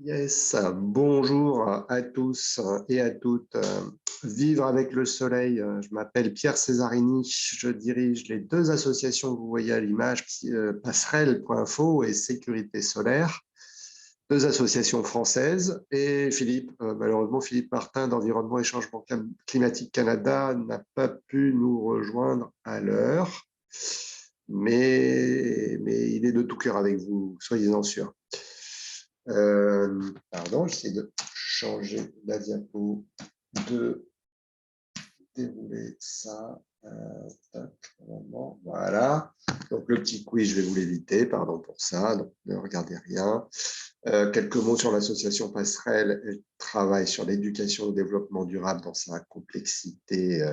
Yes, bonjour à tous et à toutes. Vivre avec le soleil, je m'appelle Pierre Césarini, je dirige les deux associations que vous voyez à l'image, Passerelle.info et Sécurité Solaire, deux associations françaises. Et Philippe, malheureusement, Philippe Martin d'Environnement et Changement Climatique Canada n'a pas pu nous rejoindre à l'heure, mais il est de tout cœur avec vous, soyez-en sûrs. Pardon, j'essaie de changer la diapo, de dérouler ça. Voilà. Donc, le petit quiz, je vais vous l'éviter, pardon pour ça, donc ne regardez rien. Quelques mots sur l'association Passerelle. Elle travaille sur l'éducation et le développement durable dans sa complexité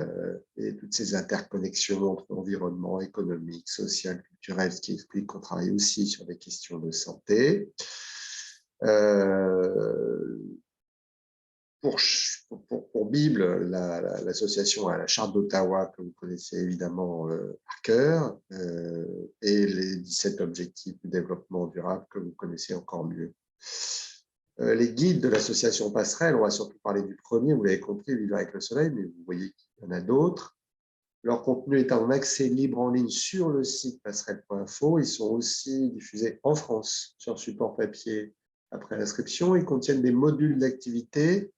et toutes ses interconnexions entre environnement économique, social, culturel, ce qui explique qu'on travaille aussi sur des questions de santé. Pour Bible, l'association a la charte d'Ottawa que vous connaissez évidemment par cœur et les 17 objectifs du développement durable que vous connaissez encore mieux. Les guides de l'association Passerelle, on va surtout parler du premier, vous l'avez compris, Vivre avec le soleil, mais vous voyez qu'il y en a d'autres. Leur contenu est en accès libre en ligne sur le site passerelle.info. Ils sont aussi diffusés en France sur support papier après inscription. Ils contiennent des modules d'activité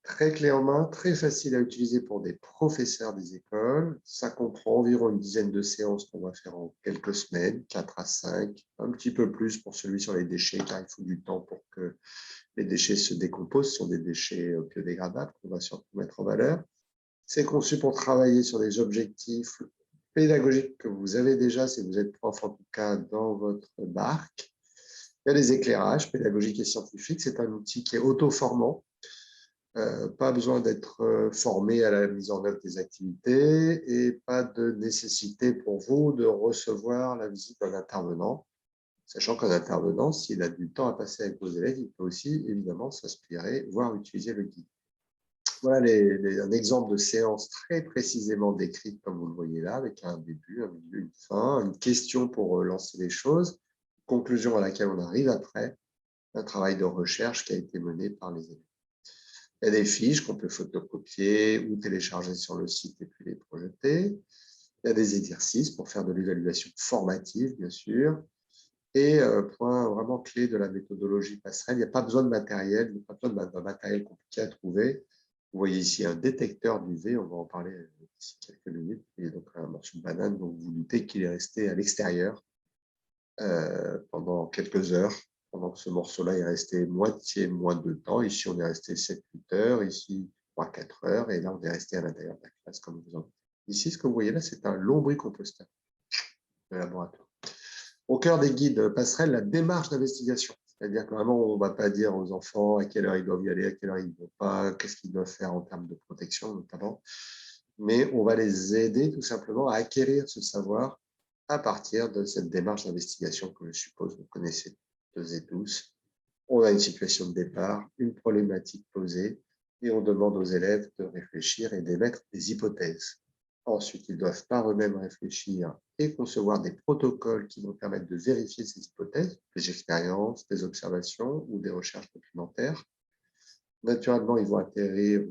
très clés en main, très faciles à utiliser pour des professeurs des écoles. Ça comprend environ une dizaine de séances qu'on va faire en quelques semaines, 4 à 5, un petit peu plus pour celui sur les déchets, car il faut du temps pour que les déchets se décomposent. Ce sont des déchets biodégradables qu'on va surtout mettre en valeur. C'est conçu pour travailler sur des objectifs pédagogiques que vous avez déjà, si vous êtes prof en tout cas, dans votre barque. Il y a des éclairages pédagogiques et scientifiques. C'est un outil qui est auto-formant. Pas besoin d'être formé à la mise en œuvre des activités et pas de nécessité pour vous de recevoir la visite d'un intervenant. Sachant qu'un intervenant, s'il a du temps à passer avec vos élèves, il peut aussi évidemment s'inspirer, voire utiliser le guide. Voilà un exemple de séance très précisément décrite comme vous le voyez là, avec un début, un milieu, une fin, une question pour lancer les choses, conclusion à laquelle on arrive après, un travail de recherche qui a été mené par les élèves. Il y a des fiches qu'on peut photocopier ou télécharger sur le site et puis les projeter. Il y a des exercices pour faire de l'évaluation formative, bien sûr. Et point vraiment clé de la méthodologie Passerelle, il n'y a pas besoin de matériel, il n'y a pas besoin d'un matériel compliqué à trouver. Vous voyez ici un détecteur d'UV, on va en parler d'ici quelques minutes. Il y a donc un morceau de banane, donc vous doutez qu'il est resté à l'extérieur pendant quelques heures. Pendant que ce morceau-là est resté moitié moins de temps. Ici, on est resté 7-8 heures, ici 3-4 heures, et là, on est resté à l'intérieur de la classe, comme vous en voyez. Ici, ce que vous voyez là, c'est un lombricomposteur de laboratoire. Au cœur des guides passerelles, la démarche d'investigation. C'est-à-dire que vraiment, on ne va pas dire aux enfants à quelle heure ils doivent y aller, à quelle heure ils ne vont pas, qu'est-ce qu'ils doivent faire en termes de protection notamment, mais on va les aider tout simplement à acquérir ce savoir à partir de cette démarche d'investigation que je suppose vous connaissez tous et tous. On a une situation de départ, une problématique posée, et on demande aux élèves de réfléchir et d'émettre des hypothèses. Ensuite, ils doivent par eux-mêmes réfléchir et concevoir des protocoles qui vont permettre de vérifier ces hypothèses, des expériences, des observations ou des recherches documentaires. Naturellement, ils vont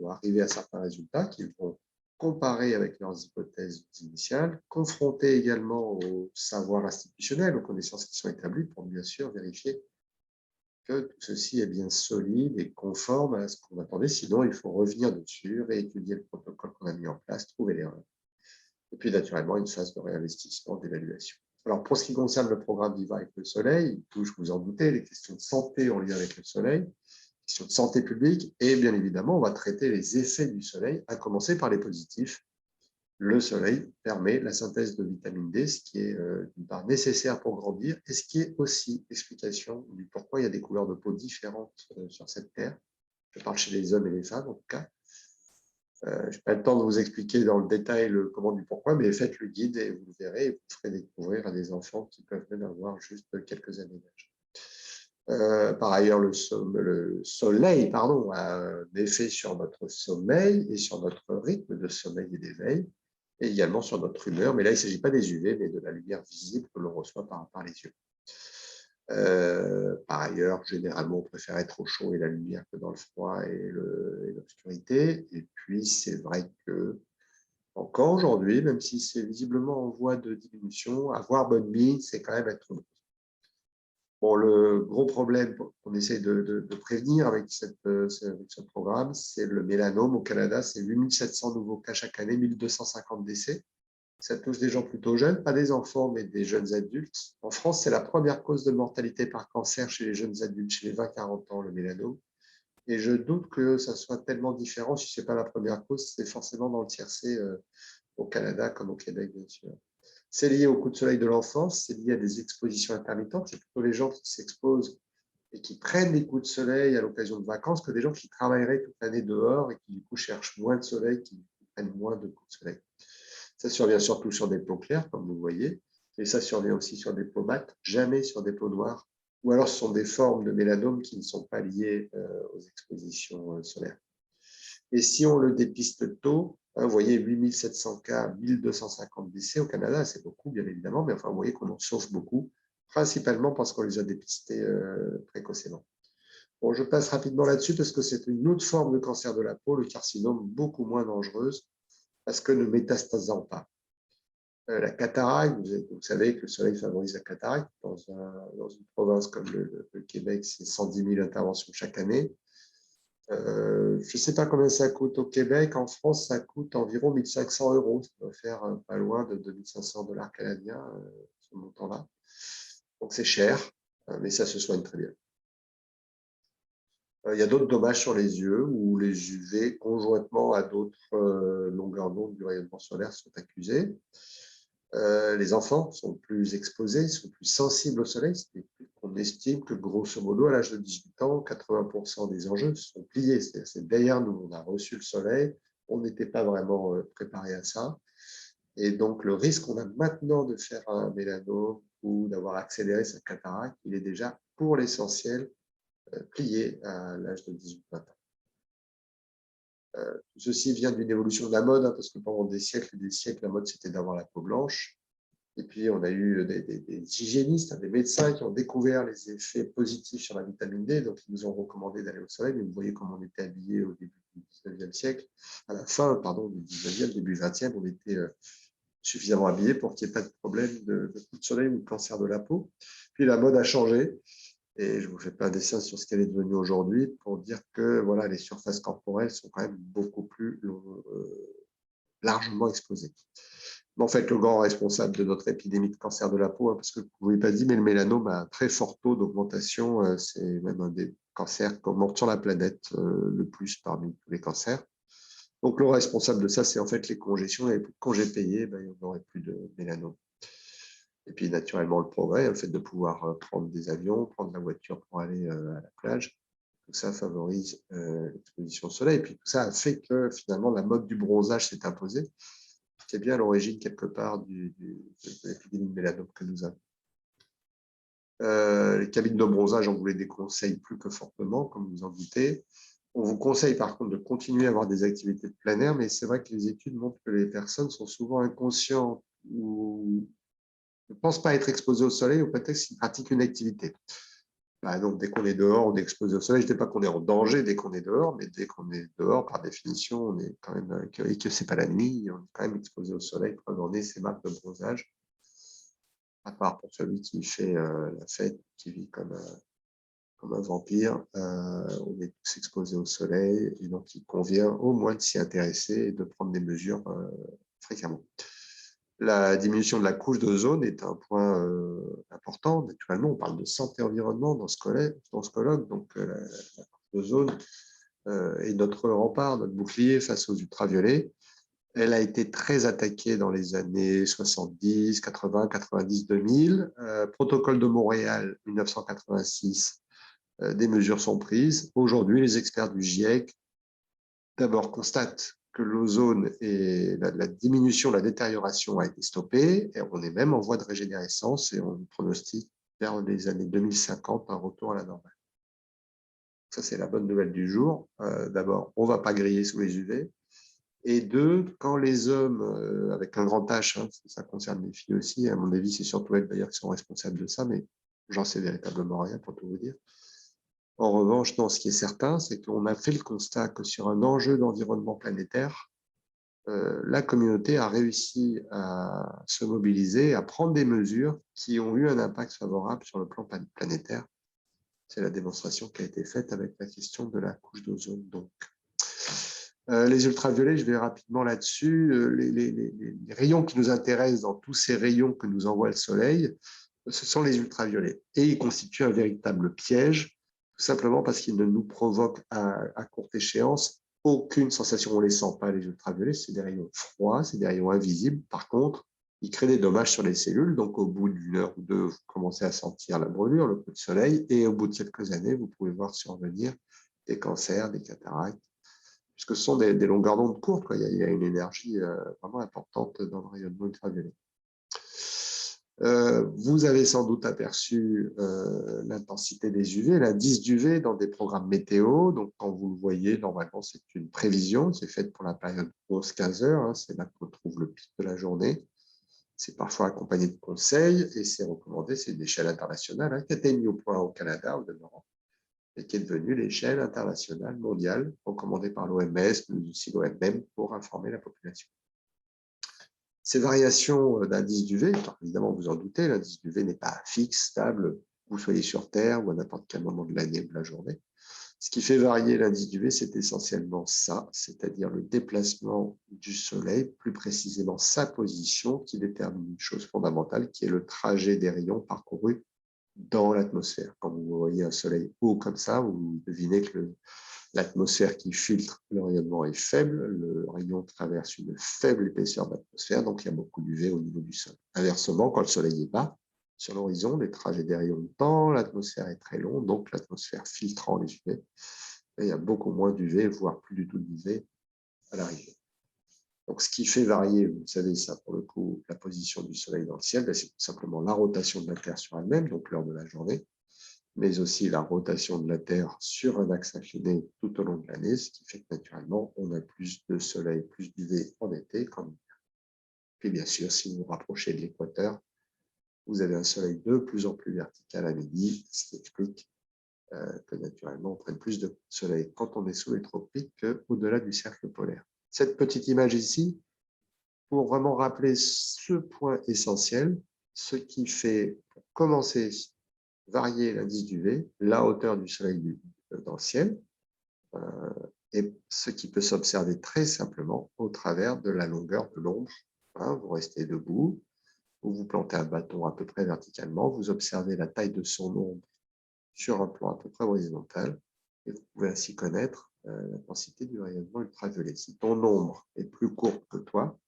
arriver à certains résultats qu'ils vont comparer avec leurs hypothèses initiales, confronter également au savoir institutionnel, aux connaissances qui sont établies pour bien sûr vérifier que tout ceci est bien solide et conforme à ce qu'on attendait. Sinon, il faut revenir dessus, réétudier le protocole qu'on a mis en place, trouver l'erreur. Et puis, naturellement, une phase de réinvestissement, d'évaluation. Alors, pour ce qui concerne le programme Vivre avec le soleil, il touche, vous en doutez, les questions de santé en lien avec le soleil, questions de santé publique, et bien évidemment, on va traiter les effets du soleil, à commencer par les positifs. Le soleil permet la synthèse de vitamine D, ce qui est d'une part nécessaire pour grandir, et ce qui est aussi explication du pourquoi il y a des couleurs de peau différentes sur cette terre. Je parle chez les hommes et les femmes, en tout cas. Je n'ai pas le temps de vous expliquer dans le détail le comment du pourquoi, mais faites le guide et vous le verrez, et vous le ferez découvrir à des enfants qui peuvent même avoir juste quelques années d'âge. Par ailleurs, le soleil a un effet sur notre sommeil et sur notre rythme de sommeil et d'éveil, et également sur notre humeur. Mais là, il ne s'agit pas des UV, mais de la lumière visible que l'on reçoit par les yeux. par ailleurs, généralement, on préfère être au chaud et la lumière que dans le froid et l'obscurité. Et puis, c'est vrai que encore aujourd'hui, même si c'est visiblement en voie de diminution, avoir bonne mine, c'est quand même être heureux. Bon, le gros problème qu'on essaie de prévenir avec ce programme, c'est le mélanome. Au Canada, c'est 8700 nouveaux cas chaque année, 1250 décès. Ça touche des gens plutôt jeunes, pas des enfants, mais des jeunes adultes. En France, c'est la première cause de mortalité par cancer chez les jeunes adultes, chez les 20-40 ans, le mélanome. Et je doute que ça soit tellement différent. Si ce n'est pas la première cause, c'est forcément dans le tiercé au Canada comme au Québec, bien sûr. C'est lié au coup de soleil de l'enfance, c'est lié à des expositions intermittentes. C'est plutôt les gens qui s'exposent et qui prennent des coups de soleil à l'occasion de vacances que des gens qui travailleraient toute l'année dehors et qui, du coup, cherchent moins de soleil, qui prennent moins de coups de soleil. Ça survient surtout sur des peaux claires, comme vous voyez, et ça survient aussi sur des peaux mates, jamais sur des peaux noires. Ou alors, ce sont des formes de mélanome qui ne sont pas liées aux expositions solaires. Et si on le dépiste tôt, vous voyez, 8700 cas, 1250 décès au Canada, c'est beaucoup, bien évidemment, mais enfin, vous voyez qu'on en sauve beaucoup, principalement parce qu'on les a dépistés précocement. Bon, je passe rapidement là-dessus parce que c'est une autre forme de cancer de la peau, le carcinome, beaucoup moins dangereuse, parce que ne métastasant pas. La cataracte, vous savez que le soleil favorise la cataracte. Dans une province comme le Québec, c'est 110 000 interventions chaque année. Je ne sais pas combien ça coûte au Québec. En France, ça coûte environ 1 500 €. Ça doit faire pas loin de 2 500 $ canadiens, ce montant-là. Donc, c'est cher, mais ça se soigne très bien. Il y a d'autres dommages sur les yeux où les UV, conjointement à d'autres longueurs d'onde du rayonnement solaire, sont accusés. Les enfants sont plus exposés, sont plus sensibles au soleil. On estime que, grosso modo, à l'âge de 18 ans, 80% des enjeux sont pliés. C'est derrière nous, on a reçu le soleil, on n'était pas vraiment préparé à ça. Et donc, le risque qu'on a maintenant de faire un mélanome ou d'avoir accéléré sa cataracte, il est déjà, pour l'essentiel, plié à l'âge de 18-20 ans. Tout ceci vient d'une évolution de la mode, parce que pendant des siècles et des siècles, la mode, c'était d'avoir la peau blanche. Et puis, on a eu des hygiénistes, des médecins qui ont découvert les effets positifs sur la vitamine D. Donc, ils nous ont recommandé d'aller au soleil. Mais vous voyez comment on était habillés au début du 19e siècle. À la fin, pardon, du 19e, début 20e, on était suffisamment habillés pour qu'il n'y ait pas de problème de coup de soleil ou de cancer de la peau. Puis, la mode a changé. Et je ne vous fais pas un dessin sur ce qu'elle est devenue aujourd'hui pour dire que voilà, les surfaces corporelles sont quand même beaucoup plus largement exposées. En fait, le grand responsable de notre épidémie de cancer de la peau, parce que vous ne pouvez pas dire, mais le mélanome a un très fort taux d'augmentation. C'est même un des cancers qu'on monte sur la planète le plus parmi tous les cancers. Donc, le responsable de ça, c'est en fait les congés. Si on n'avait plus de congés payés, il n'y aurait plus de mélanome. Et puis, naturellement, le progrès, le fait de pouvoir prendre des avions, prendre la voiture pour aller à la plage, tout ça favorise l'exposition au soleil. Et puis, tout ça a fait que, finalement, la mode du bronzage s'est imposée. C'est bien à l'origine, quelque part, de l'épidémie de mélanome que nous avons. Les cabines de bronzage, on vous les déconseille plus que fortement, comme vous en doutez. On vous conseille, par contre, de continuer à avoir des activités de plein air, mais c'est vrai que les études montrent que les personnes sont souvent inconscientes ou ne pensent pas être exposées au soleil au prétexte qu'ils pratiquent une activité. Donc, dès qu'on est dehors, on est exposé au soleil. Je ne dis pas qu'on est en danger dès qu'on est dehors, mais dès qu'on est dehors, par définition, on est quand même, et que ce n'est pas la nuit, on est quand même exposé au soleil pour avoir ces marques de bronzage, à part pour celui qui fait la fête, qui vit comme un vampire. On est tous exposés au soleil, et donc il convient au moins de s'y intéresser et de prendre des mesures fréquemment. La diminution de la couche d'ozone est un point important. Naturellement, on parle de santé environnement dans ce colloque. Donc, la couche d'ozone est notre rempart, notre bouclier face aux ultraviolets. Elle a été très attaquée dans les années 70, 80, 90, 2000. Protocole de Montréal, 1986, des mesures sont prises. Aujourd'hui, les experts du GIEC, d'abord, constatent que l'ozone et la diminution, la détérioration a été stoppée. Et on est même en voie de régénérescence et on pronostique vers les années 2050 un retour à la normale. Ça, c'est la bonne nouvelle du jour. D'abord, on ne va pas griller sous les UV. Et deux, quand les hommes, avec un grand H, ça concerne les filles aussi, à mon avis, c'est surtout elles d'ailleurs qui sont responsables de ça, mais j'en sais véritablement rien pour tout vous dire. En revanche, non, ce qui est certain, c'est qu'on a fait le constat que sur un enjeu d'environnement planétaire, la communauté a réussi à se mobiliser, à prendre des mesures qui ont eu un impact favorable sur le plan planétaire. C'est la démonstration qui a été faite avec la question de la couche d'ozone. Donc, les ultraviolets, je vais rapidement là-dessus. Les rayons qui nous intéressent dans tous ces rayons que nous envoie le Soleil, ce sont les ultraviolets. Et ils constituent un véritable piège, tout simplement parce qu'ils ne nous provoquent à courte échéance aucune sensation. On ne les sent pas, les ultraviolets. C'est des rayons froids, c'est des rayons invisibles. Par contre, ils créent des dommages sur les cellules. Donc, au bout d'une heure ou deux, vous commencez à sentir la brûlure, le coup de soleil. Et au bout de quelques années, vous pouvez voir survenir des cancers, des cataractes, puisque ce sont des longueurs d'onde courtes, quoi. Il y a une énergie vraiment importante dans le rayonnement ultraviolet. Vous avez sans doute aperçu l'intensité des UV, l'indice d'UV dans des programmes météo. Donc, quand vous le voyez, normalement, c'est une prévision qui est faite pour la période 11-15 heures. Hein, c'est là qu'on trouve le pic de la journée. C'est parfois accompagné de conseils et c'est recommandé. C'est une échelle internationale hein, qui a été mise au point au Canada, au demeurant, et qui est devenue l'échelle internationale mondiale recommandée par l'OMS, mais aussi l'OMM pour informer la population. Ces variations d'indice d'UV, évidemment, vous en doutez, l'indice d'UV n'est pas fixe, stable, que vous soyez sur Terre ou à n'importe quel moment de l'année ou de la journée. Ce qui fait varier l'indice d'UV, c'est essentiellement ça, c'est-à-dire le déplacement du Soleil, plus précisément sa position, qui détermine une chose fondamentale, qui est le trajet des rayons parcourus dans l'atmosphère. Quand vous voyez un Soleil haut comme ça, vous devinez que l'atmosphère qui filtre le rayonnement est faible, le rayon traverse une faible épaisseur d'atmosphère, donc il y a beaucoup d'UV au niveau du sol. Inversement, quand le soleil est bas, sur l'horizon, les trajets des rayons dans l'atmosphère est très long, donc l'atmosphère filtrant les UV, et il y a beaucoup moins d'UV, voire plus du tout d'UV à l'arrivée. Donc, ce qui fait varier, vous savez ça pour le coup, la position du soleil dans le ciel, c'est tout simplement la rotation de la Terre sur elle-même, donc l'heure de la journée, mais aussi la rotation de la Terre sur un axe incliné tout au long de l'année, ce qui fait que naturellement, on a plus de soleil, plus d'UV en été qu'en hiver. Puis bien sûr, si vous vous rapprochez de l'équateur, vous avez un soleil de plus en plus vertical à midi, ce qui explique que naturellement, on prenne plus de soleil quand on est sous les tropiques qu'au-delà du cercle polaire. Cette petite image ici, pour vraiment rappeler ce point essentiel, ce qui fait, pour commencer, varier l'indice d'UV, la hauteur du soleil dans le ciel, et ce qui peut s'observer très simplement au travers de la longueur de l'ombre. Hein, vous restez debout, vous plantez un bâton à peu près verticalement, vous observez la taille de son ombre sur un plan à peu près horizontal, et vous pouvez ainsi connaître l'intensité du rayonnement ultraviolet. Si ton ombre est plus courte que toi,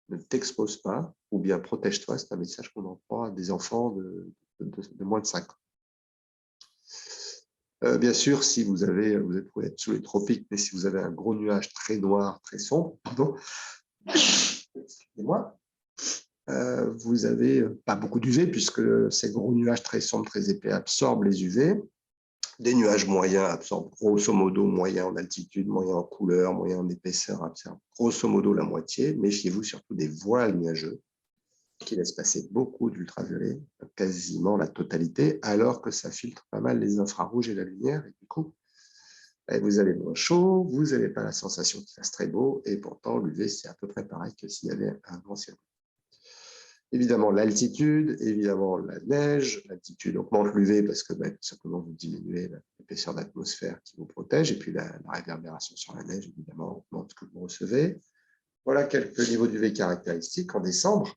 ne t'expose pas, ou bien protège-toi, c'est un message qu'on envoie à des enfants de moins de 5 ans. Bien sûr, si vous pouvez être sous les tropiques, mais si vous avez un gros nuage très noir, très sombre, pardon, excusez-moi, vous n'avez pas beaucoup d'UV puisque ces gros nuages très sombres, très épais absorbent les UV. Des nuages moyens absorbent grosso modo moyen en altitude, moyen en couleur, moyen en épaisseur, absorbent grosso modo la moitié. Méfiez-vous surtout des voiles nuageux qui laissent passer beaucoup d'ultraviolets, quasiment la totalité, alors que ça filtre pas mal les infrarouges et la lumière. Et du coup, vous avez moins chaud, vous n'avez pas la sensation qu'il fasse très beau, et pourtant l'UV, c'est à peu près pareil que s'il y avait un grand ciel. Évidemment, l'altitude, évidemment, la neige. L'altitude augmente l'UV parce que tout simplement, vous diminuez l'épaisseur d'atmosphère qui vous protège, et puis la réverbération sur la neige, évidemment, augmente ce que vous recevez. Voilà quelques niveaux d'UV caractéristiques. En décembre,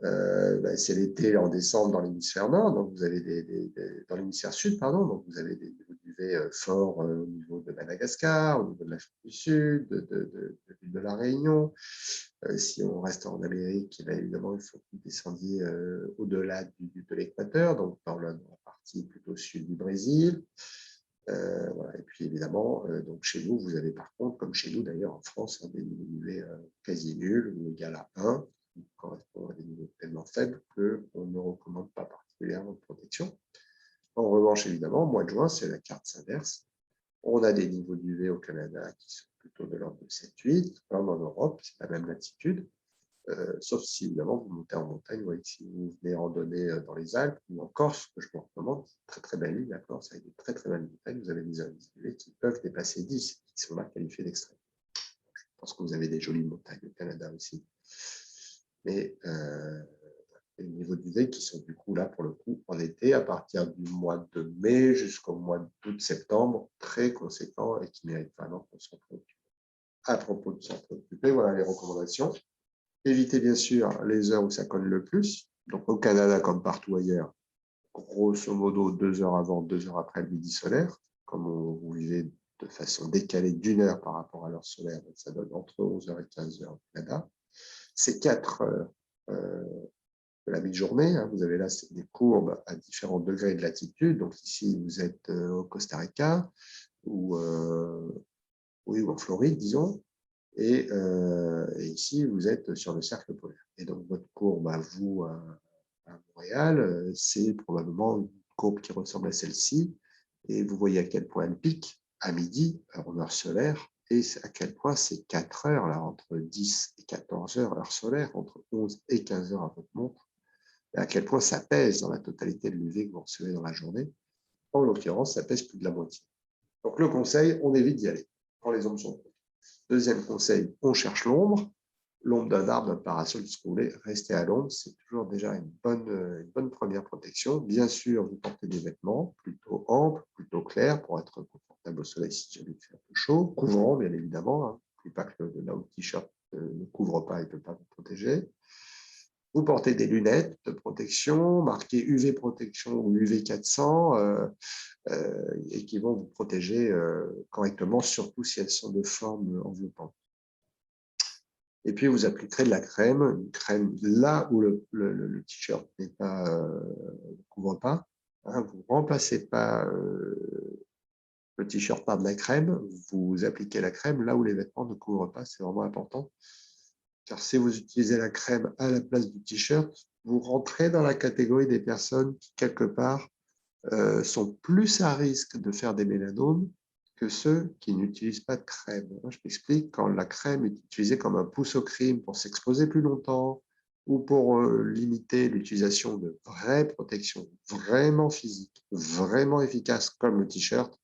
c'est l'été en décembre dans l'hémisphère nord, donc vous avez dans l'hémisphère sud, pardon, donc vous avez des niveaux d'UV forts au niveau de Madagascar, au niveau de l'Afrique du Sud, de l'île de la Réunion. Si on reste en Amérique, évidemment, il faut que vous descendiez au-delà de l'équateur, donc dans la partie plutôt sud du Brésil. Voilà. Et puis évidemment, donc chez nous, vous avez par contre, comme chez nous d'ailleurs en France, des niveaux d'UV quasi nuls ou égal à 1, qui correspond à des niveaux tellement faibles qu'on ne recommande pas particulièrement de protection. En revanche, évidemment, au mois de juin, c'est la carte s'inverse. On a des niveaux d'UV au Canada qui sont plutôt de l'ordre de 7-8, comme en Europe, c'est la même latitude. sauf si évidemment vous montez en montagne, vous voyez, si vous venez randonner dans les Alpes ou en Corse, que je vous recommande, très très belle île, la Corse, avec de très très belles montagnes, vous avez des indices élevés qui peuvent dépasser 10, qui sont là qualifiés d'extrême. Je pense que vous avez des jolies montagnes au Canada aussi. Mais au niveau du VEC qui sont du coup là pour le coup en été, à partir du mois de mai jusqu'au mois d'août-septembre, très conséquent et qui méritent vraiment qu'on s'en préoccupe. À propos de s'en préoccuper, voilà les recommandations. Évitez bien sûr les heures où ça colle le plus. Donc au Canada, comme partout ailleurs, grosso modo 2 heures avant, 2 heures après le midi solaire, comme vous vivez de façon décalée d'une heure par rapport à l'heure solaire, donc ça donne entre 11 heures et 15 heures au Canada. C'est 4 heures de la mi-journée. Hein. Vous avez là des courbes à différents degrés de latitude. Donc ici, vous êtes au Costa Rica ou, oui, ou en Floride, disons. Et ici, vous êtes sur le cercle polaire. Et donc, votre courbe à vous, à Montréal, c'est probablement une courbe qui ressemble à celle-ci. Et vous voyez à quel point elle pique à midi, en heure solaire, et à quel point c'est 4 heures, là, entre 10 et 14 heures, heure solaire, entre 11 et 15 heures à votre montre, et à quel point ça pèse dans la totalité de l'UV que vous recevez dans la journée. En l'occurrence, ça pèse plus de la moitié. Donc, le conseil, on évite d'y aller quand les ombres sont courtes. Deuxième conseil, on cherche l'ombre. L'ombre d'un arbre, d'un parasol, ce que vous voulez, rester à l'ombre, c'est toujours déjà une bonne première protection. Bien sûr, vous portez des vêtements plutôt amples, plutôt clairs, pour être confortable au soleil si jamais il fait un peu chaud, couvrant bien évidemment. Hein. N'oubliez pas que là où le t-shirt ne couvre pas, il ne peut pas vous protéger. Vous portez des lunettes de protection marquées UV protection ou UV 400 et qui vont vous protéger correctement, surtout si elles sont de forme enveloppante. Et puis, vous appliquerez de la crème, une crème là où le t-shirt ne couvre pas. Hein, vous ne remplacez pas le t-shirt par de la crème, vous appliquez la crème là où les vêtements ne couvrent pas, c'est vraiment important. Car si vous utilisez la crème à la place du t-shirt, vous rentrez dans la catégorie des personnes qui, quelque part, sont plus à risque de faire des mélanomes que ceux qui n'utilisent pas de crème. Je m'explique, quand la crème est utilisée comme un pouce au crime pour s'exposer plus longtemps ou pour limiter l'utilisation de vraies protections vraiment physiques, vraiment efficaces comme le t-shirt,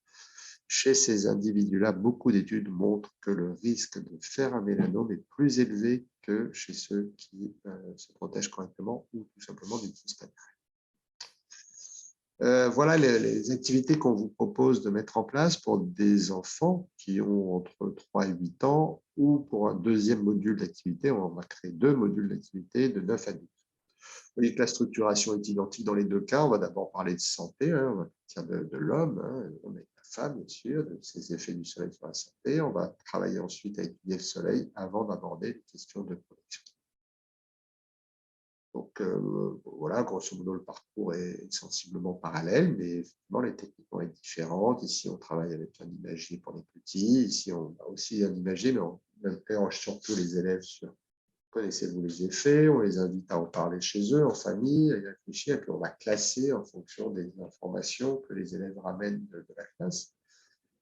chez ces individus-là, beaucoup d'études montrent que le risque de faire un mélanome est plus élevé que chez ceux qui se protègent correctement ou tout simplement n'utilisent pas de crème. Voilà les activités qu'on vous propose de mettre en place pour des enfants qui ont entre 3 et 8 ans ou pour un deuxième module d'activité. On va créer 2 modules d'activité de 9 à 12. Vous voyez que la structuration est identique dans les 2 cas. On va d'abord parler de santé, hein, on va partir de l'homme, hein, on a la femme, bien sûr, de ses effets du soleil sur la santé. On va travailler ensuite à étudier le soleil avant d'aborder les questions de protection. Donc voilà, grosso modo, le parcours est sensiblement parallèle, mais effectivement, les techniques vont être différentes. Ici, on travaille avec un imagier pour les petits. Ici, on a aussi un imagier, mais on interroge surtout les élèves sur connaissez-vous les effets. On les invite à en parler chez eux, en famille, à y réfléchir, et puis on va classer en fonction des informations que les élèves ramènent de la classe.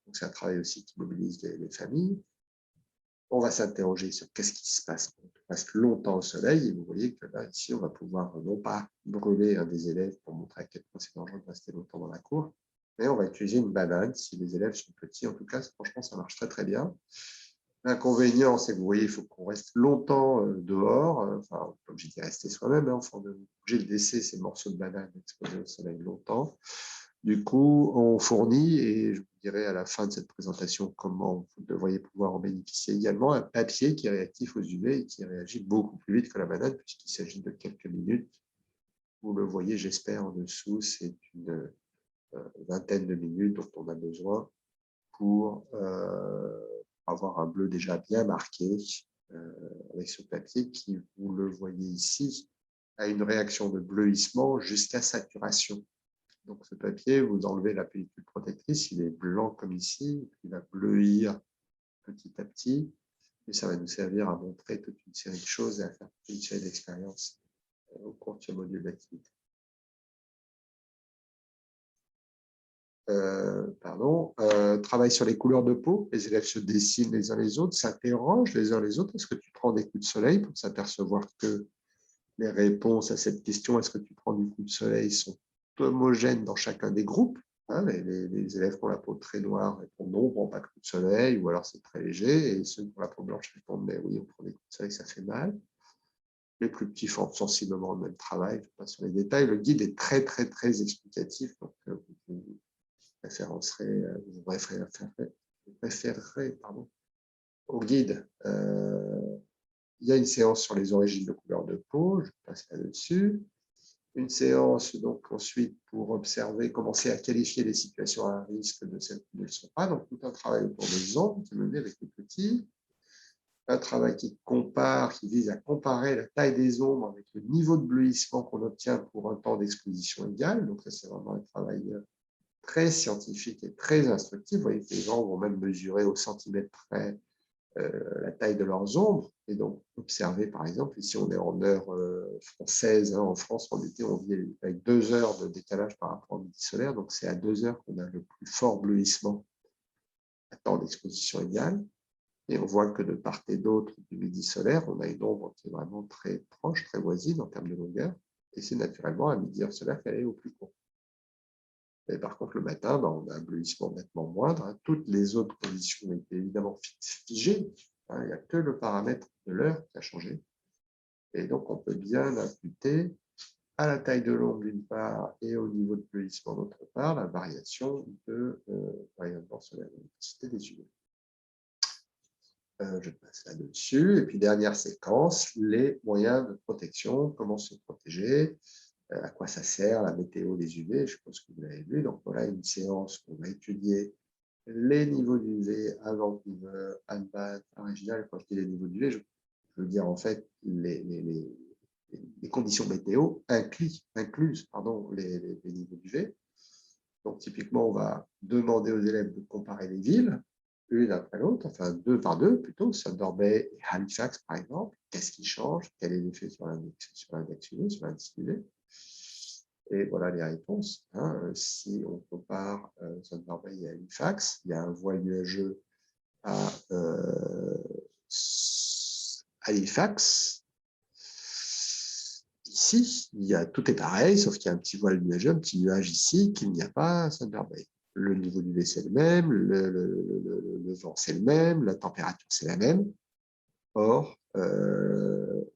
Donc, c'est un travail aussi qui mobilise les familles. On va s'interroger sur qu'est-ce qui se passe quand on reste longtemps au soleil. Et vous voyez que là, ici, on va pouvoir non pas brûler un des élèves pour montrer à quel point c'est dangereux de rester longtemps dans la cour, mais on va utiliser une banane si les élèves sont petits. En tout cas, franchement, ça marche très, très bien. L'inconvénient, c'est que vous voyez, il faut qu'on reste longtemps dehors. Enfin, on n'est pas obligé d'y rester soi-même. Hein, enfin, on est obligé de laisser ces morceaux de banane exposés au soleil longtemps. Du coup, on fournit, et je vous dirai à la fin de cette présentation comment vous devriez pouvoir en bénéficier également, un papier qui est réactif aux UV et qui réagit beaucoup plus vite que la banane, puisqu'il s'agit de quelques minutes. Vous le voyez, j'espère, en dessous, c'est une vingtaine de minutes dont on a besoin pour avoir un bleu déjà bien marqué avec ce papier qui, vous le voyez ici, a une réaction de bleuissement jusqu'à saturation. Donc, ce papier, vous enlevez la pellicule protectrice, il est blanc comme ici, il va bleuir petit à petit, et ça va nous servir à montrer toute une série de choses et à faire toute une série d'expériences au cours de ce module d'activité. travaille sur les couleurs de peau. Les élèves se dessinent les uns les autres, s'interrogent les uns les autres. Est-ce que tu prends des coups de soleil pour s'apercevoir que les réponses à cette question, est-ce que tu prends du coup de soleil, sont homogènes dans chacun des groupes, hein, les élèves qui ont la peau très noire répondent non, on ne prend pas de coup de soleil, ou alors c'est très léger, et ceux qui ont la peau blanche répondent mais oui, on prend des coups de soleil, ça fait mal. Les plus petits font sensiblement le même travail, je ne vais pas sur les détails. Le guide est très, très, très explicatif, donc vous préférerez, au guide. Il y a une séance sur les origines de couleur de peau, je passe là-dessus. Une séance, donc ensuite, pour observer, commencer à qualifier les situations à risque de celles qui ne le sont pas. Donc, tout un travail autour des ombres qui est mené avec les petits. Un travail qui compare, qui vise à comparer la taille des ombres avec le niveau de bleuissement qu'on obtient pour un temps d'exposition égal. Donc, ça, c'est vraiment un travail très scientifique et très instructif. Vous voyez que les gens vont même mesurer au centimètre près la taille de leurs ombres. Et donc, observer, par exemple, ici, on est en heure française. Hein, en France, en été, on vit avec 2 heures de décalage par rapport au midi solaire. Donc, c'est à 2 heures qu'on a le plus fort bleuissement à temps d'exposition égale. Et on voit que de part et d'autre du midi solaire, on a une ombre qui est vraiment très proche, très voisine en termes de longueur. Et c'est naturellement à midi heure solaire qu'elle est au plus court. Et par contre, le matin, on a un bleuissement nettement moindre. Hein. Toutes les autres conditions étaient évidemment figées. Hein. Il n'y a que le paramètre de l'heure qui a changé. Et donc, on peut bien imputer à la taille de l'ombre d'une part et au niveau de bleuissement d'autre part la variation de variablement sur la l'intensité des UV. Je passe là-dessus. Et puis, dernière séquence, les moyens de protection, comment se protéger, à quoi ça sert, la météo des UV, je pense que vous l'avez vu. Donc, voilà une séance où on va étudier les niveaux d'UV à Vancouver, à Bath, à Regina. Quand je dis les niveaux d'UV, je veux dire en fait les conditions météo incluses les niveaux d'UV. Donc, typiquement, on va demander aux élèves de comparer les villes, une après l'autre, enfin 2 par 2 plutôt, Thunder Bay et Halifax, par exemple. Qu'est-ce qui change? Quel est l'effet sur l'index UV, sur l'indice UV? Et voilà les réponses. Hein. Si on compare Thunder Bay et Halifax, il y a un voile nuageux à Halifax. Ici, tout est pareil, sauf qu'il y a un petit voile nuageux, un petit nuage ici qu'il n'y a pas à Thunder Bay. Le niveau du V, c'est le même, le vent, c'est le même, la température, c'est la même. Or,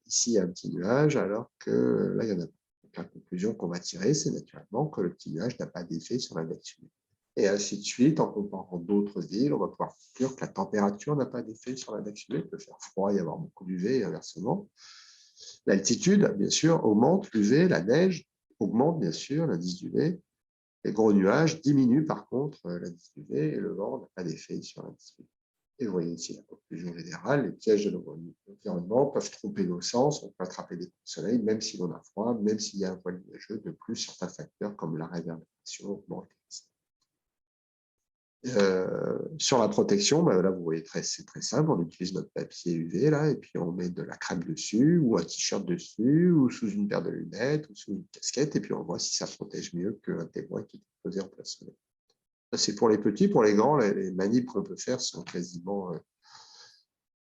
ici, il y a un petit nuage, alors que là, il y en a pas. Donc, la conclusion qu'on va tirer, c'est naturellement que le petit nuage n'a pas d'effet sur l'index UV. Et ainsi de suite, en comparant d'autres villes, on va pouvoir conclure que la température n'a pas d'effet sur l'index UV. Il peut faire froid, y avoir beaucoup d'UV et inversement. L'altitude, bien sûr, augmente l'UV, la neige augmente, bien sûr, l'indice d'UV. Les gros nuages diminuent, par contre, l'indice d'UV et le vent n'a pas d'effet sur l'indice UV. Et vous voyez ici la conclusion générale, les pièges de l'environnement peuvent tromper nos sens, on peut attraper des coups de soleil, même si l'on a froid, même s'il y a un voile nuageux, de plus certains facteurs comme la réverbération augmentent. Sur la protection, là vous voyez, c'est très simple, on utilise notre papier UV là, et puis on met de la crème dessus, ou un t-shirt dessus, ou sous une paire de lunettes, ou sous une casquette, et puis on voit si ça protège mieux qu'un témoin qui est posé en plein soleil. C'est pour les petits, pour les grands, les manips qu'on peut faire sont quasiment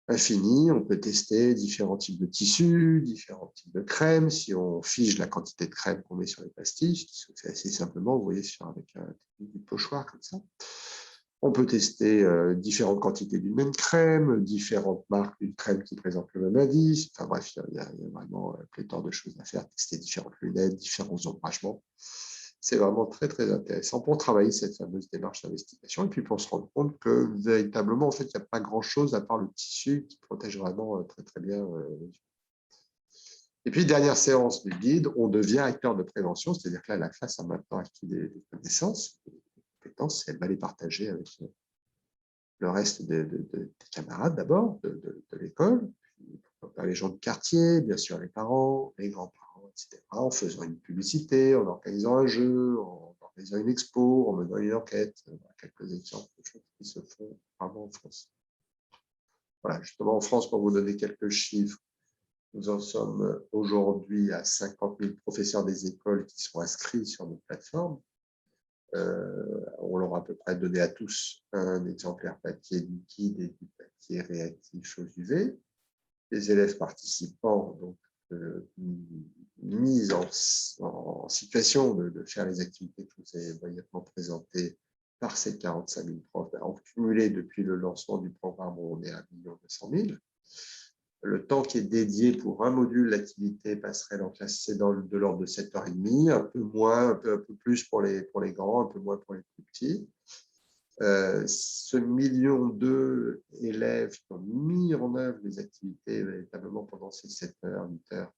infinies. On peut tester différents types de tissus, différents types de crèmes. Si on fige la quantité de crème qu'on met sur les pastilles, ce qui se fait assez simplement, vous voyez, avec un pochoir comme ça. On peut tester différentes quantités d'une même crème, différentes marques d'une crème qui présente le même indice. Enfin bref, il y a vraiment pléthore de choses à faire, tester différentes lunettes, différents ombragements. C'est vraiment très, très intéressant pour travailler cette fameuse démarche d'investigation et puis pour se rendre compte que véritablement, en fait, il n'y a pas grand-chose à part le tissu qui protège vraiment très, très bien les yeux. Et puis, dernière séance du guide, on devient acteur de prévention, c'est-à-dire que là, la classe a maintenant acquis des connaissances, des compétences, et elle va les partager avec le reste des camarades d'abord de l'école, les gens du quartier, bien sûr les parents, les grands-parents, etc., en faisant une publicité, en organisant un jeu, en organisant une expo, en menant une enquête. Voilà, quelques exemples de choses qui se font vraiment en France. Voilà, justement en France, pour vous donner quelques chiffres, nous en sommes aujourd'hui à 50 000 professeurs des écoles qui sont inscrits sur nos plateformes. On leur a à peu près donné à tous un exemplaire papier liquide et du papier réactif aux UV. Les élèves participants, donc mis en situation de faire les activités que vous avez brièvement présentées par ces 45 000 profs. En cumulé, depuis le lancement du programme, on est à 1 200 000. Le temps qui est dédié pour un module d'activité passerelle en classe, c'est de l'ordre de 7h30, un peu moins, un peu plus pour les grands, un peu moins pour les plus petits. Ce 1,2 million d'élèves qui ont mis en œuvre les activités véritablement pendant ces 7h, 8h,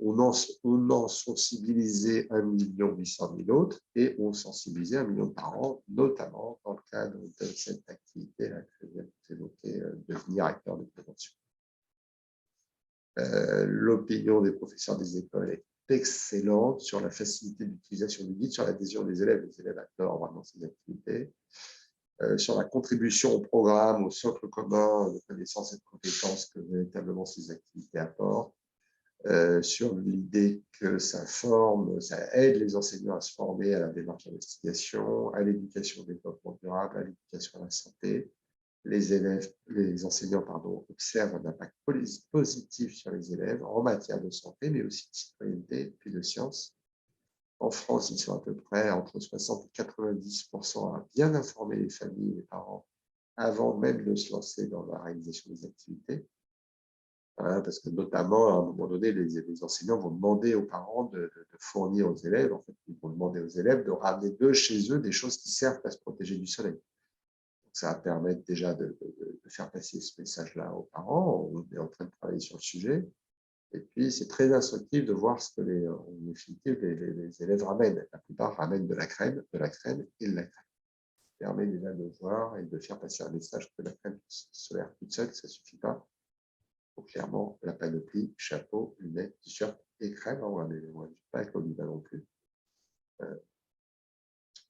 on en sensibilisé 1 800 000 autres et on sensibilisé 1 million de parents, notamment dans le cadre de cette activité-là que je viens de vous évoquer, devenir acteur de prévention. L'opinion des professeurs des écoles est excellente sur la facilité d'utilisation du guide, sur l'adhésion des élèves. Les élèves adorent vraiment ces activités. Sur la contribution au programme, au socle commun de connaissances et de compétences que véritablement ces activités apportent. Sur l'idée que ça aide les enseignants à se former à la démarche d'investigation, à l'éducation au développement durable, à l'éducation à la santé. Les enseignants observent un impact positif sur les élèves en matière de santé, mais aussi de citoyenneté puis de sciences. En France, ils sont à peu près entre 60 et 90% à bien informer les familles et les parents avant même de se lancer dans la réalisation des activités. Parce que notamment, à un moment donné, les enseignants vont demander aux parents de fournir aux élèves, en fait, ils vont demander aux élèves de ramener de chez eux des choses qui servent à se protéger du soleil. Donc, ça va permettre déjà de faire passer ce message-là aux parents. On est en train de travailler sur le sujet. Et puis, c'est très instructif de voir ce que en définitive, les élèves ramènent. La plupart ramènent de la crème et de la crème. Ça permet déjà de voir et de faire passer un message que la crème solaire toute seule, ça ne suffit pas. Donc, clairement, la panoplie, chapeau, lunettes, t-shirt et crème. On ne pas avec l'oliva non plus.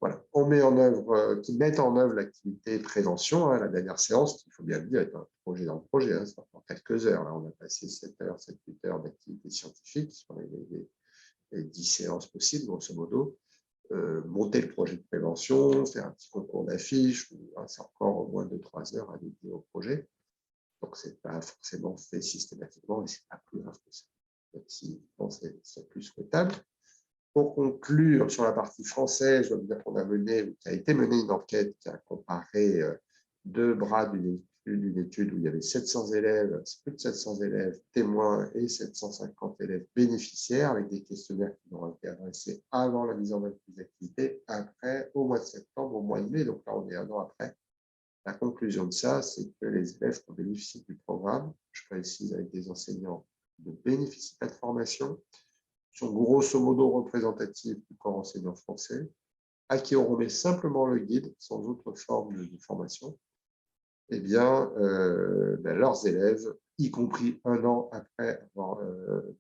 Voilà. On met en œuvre, qui mettent en œuvre l'activité prévention. La dernière séance, il faut bien le dire, est un projet dans le projet. Ça prend quelques heures. Là, on a passé 7 heures, 7-8 heures d'activité scientifique sur les 10 séances possibles, grosso modo. Monter le projet de prévention, faire un petit concours d'affiches, c'est encore moins de 3 heures à dédier au projet. Donc, ce n'est pas forcément fait systématiquement, mais ce n'est pas plus grave que ça. Même si c'est plus souhaitable. Pour conclure sur la partie française, je dois vous dire qu'on a été menée une enquête qui a comparé 2 bras d'une étude où il y avait 700 élèves, plus de 700 élèves témoins et 750 élèves bénéficiaires avec des questionnaires qui ont été adressés avant la mise en œuvre des activités, après, au mois de septembre, au mois de mai. Donc là, on est 1 an après. La conclusion de ça, c'est que les élèves qui ont bénéficié du programme, je précise avec des enseignants, ne bénéficient pas de formation, sont grosso modo représentatifs du corps enseignant français, à qui on remet simplement le guide, sans autre forme de formation, eh bien, leurs élèves, y compris 1 an après avoir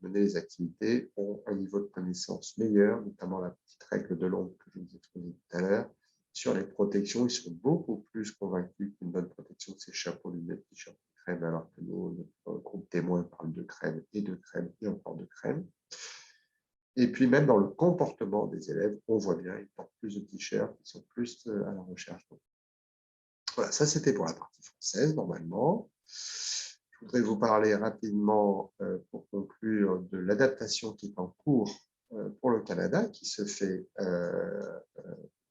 mené les activités, ont un niveau de connaissance meilleur, notamment la petite règle de l'ombre que je vous ai exposée tout à l'heure. Sur les protections, ils sont beaucoup plus convaincus qu'une bonne protection, c'est chapeau, lunettes, t-shirt, crème, alors que nous, notre groupe témoin parle de crème et encore de crème. Et puis même dans le comportement des élèves, on voit bien, ils portent plus de t-shirts, ils sont plus à la recherche. Donc, voilà, ça c'était pour la partie française, normalement. Je voudrais vous parler rapidement, pour conclure, de l'adaptation qui est en cours pour le Canada, qui se fait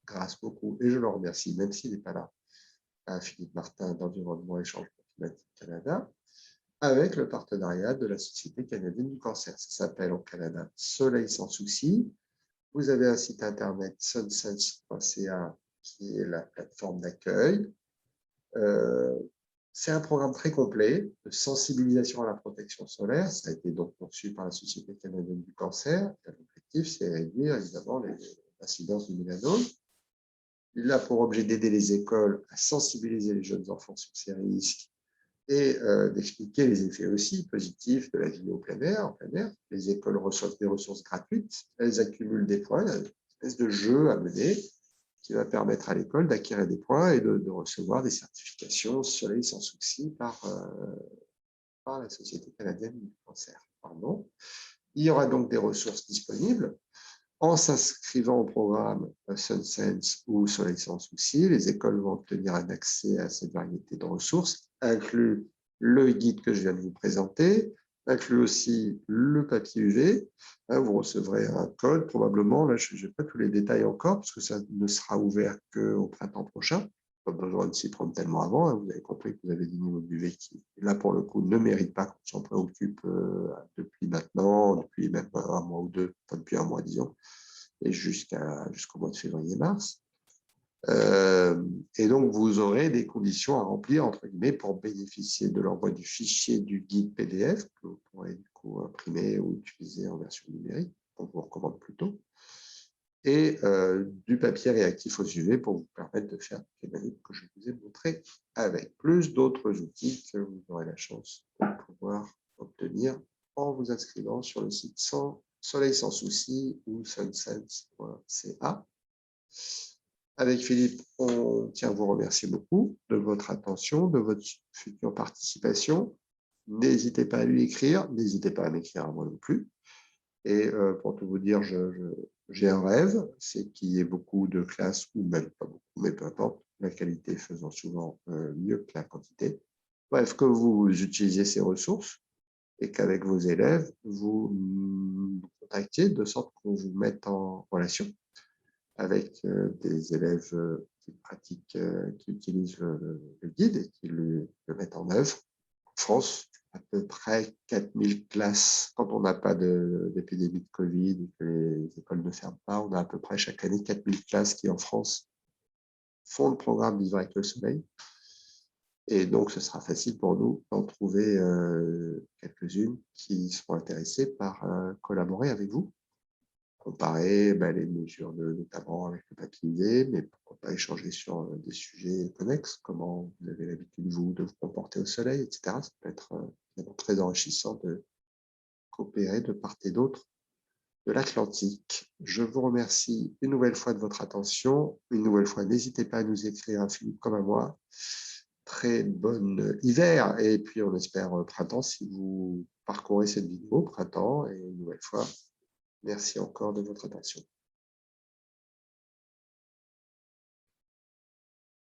grâce beaucoup, et je le remercie, même s'il n'est pas là, à Philippe Martin d'Environnement et Changement Climatique Canada, avec le partenariat de la Société canadienne du cancer. Ça s'appelle au Canada Soleil sans souci. Vous avez un site internet sunsense.ca qui est la plateforme d'accueil. C'est un programme très complet de sensibilisation à la protection solaire. Ça a été donc conçu par la Société canadienne du cancer. L'objectif, c'est réduire évidemment l'incidence du mélanome. Il a pour objet d'aider les écoles à sensibiliser les jeunes enfants sur ces risques et d'expliquer les effets aussi positifs de la vie au plein air. En plein air. Les écoles reçoivent des ressources gratuites, elles accumulent des points, une espèce de jeu à mener qui va permettre à l'école d'acquérir des points et de recevoir des certifications Soleil sans souci par la Société canadienne du cancer. Pardon. Il y aura donc des ressources disponibles. En s'inscrivant au programme SunSense ou Soleil sans souci, les écoles vont obtenir un accès à cette variété de ressources, inclus le guide que je viens de vous présenter, inclus aussi le papier UV. Vous recevrez un code probablement, là je n'ai pas tous les détails encore, parce que ça ne sera ouvert qu'au printemps prochain. Pas besoin de s'y prendre tellement avant. Vous avez compris que vous avez des niveaux d'UV qui, là pour le coup, ne méritent pas qu'on s'en préoccupe depuis maintenant, depuis même un mois ou deux, enfin depuis un mois disons, et jusqu'au mois de février-mars. Et donc, vous aurez des conditions à remplir, entre guillemets, pour bénéficier de l'envoi du fichier du guide PDF, que vous pourrez du coup imprimer ou utiliser en version numérique, on vous recommande plutôt, et du papier réactif aux UV pour vous permettre de faire les manips que je vous ai montré, avec plus d'autres outils que vous aurez la chance de pouvoir obtenir en vous inscrivant sur le site Soleil sans souci ou sunsense.ca. Avec Philippe, on tient à vous remercier beaucoup de votre attention, de votre future participation. N'hésitez pas à lui écrire, n'hésitez pas à m'écrire à moi non plus. Et pour tout vous dire, j'ai un rêve, c'est qu'il y ait beaucoup de classes, ou même pas beaucoup, mais peu importe, la qualité faisant souvent mieux que la quantité. Bref, que vous utilisiez ces ressources et qu'avec vos élèves, vous nous contactiez de sorte qu'on vous mette en relation avec des élèves qui pratiquent, qui utilisent le guide et qui le mettent en œuvre. En France, à peu près 4000 classes, quand on n'a pas d'épidémie de Covid et que les écoles ne ferment pas, on a à peu près chaque année 4000 classes qui, en France, font le programme Vivre avec le soleil. Et donc, ce sera facile pour nous d'en trouver quelques-unes qui seront intéressées par collaborer avec vous, comparer les mesures notamment avec le papier UV, mais pourquoi pas échanger sur des sujets connexes, comment vous avez l'habitude, vous, de vous comporter au soleil, etc. Ça peut être très enrichissant de coopérer de part et d'autre de l'Atlantique. Je vous remercie une nouvelle fois de votre attention. Une nouvelle fois, n'hésitez pas à nous écrire, à Philippe comme à moi. Très bon hiver, et puis on espère printemps si vous parcourez cette vidéo, printemps, et une nouvelle fois, merci encore de votre attention.